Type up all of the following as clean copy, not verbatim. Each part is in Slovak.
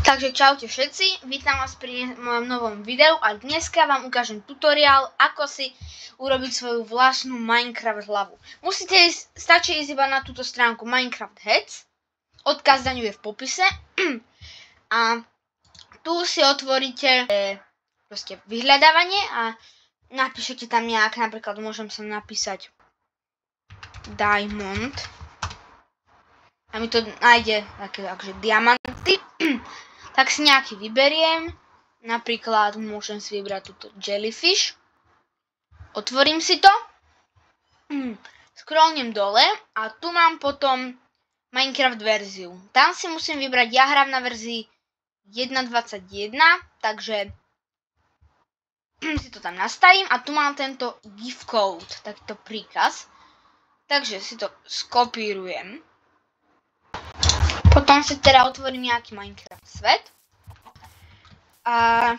Takže čaute všetci, vítam vás pri mojom novom videu a dneska vám ukážem tutoriál, ako si urobiť svoju vlastnú Minecraft hlavu. Stačí ísť iba na túto stránku Minecraft Heads, odkaz na ňu je v popise a tu si otvoríte proste vyhľadávanie a napíšete tam nejak, napríklad môžem sa napísať Diamond a mi to nájde také akože diamanty. Tak si nejaký vyberiem, napríklad môžem si vybrať túto Jellyfish, otvorím si to, scrollnem dole a tu mám potom Minecraft verziu. Tam si musím vybrať, ja hrám na verzii 1.21, takže si to tam nastavím a tu mám tento gift code, takýto príkaz, takže si to skopírujem. Potom si teda otvorím nejaký Minecraft svet a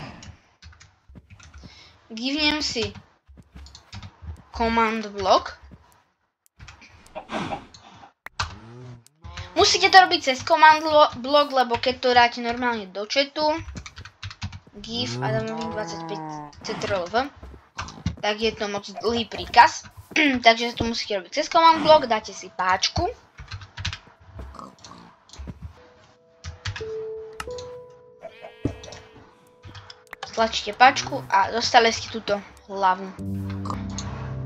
givnem si command block. Musíte to robiť cez command block, lebo keď to dáte normálne do chatu give adamových 25 ctrl, tak je to moc dlhý príkaz. Takže to musíte robiť cez command block, dáte si páčku. Stlačíte páčku a dostali ste túto hlavu.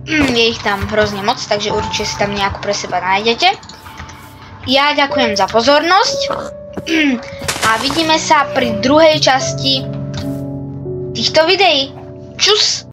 Je ich tam hrozne moc, takže určite si tam nejakú pre seba nájdete. Ja ďakujem za pozornosť a vidíme sa pri druhej časti týchto videí. Čus!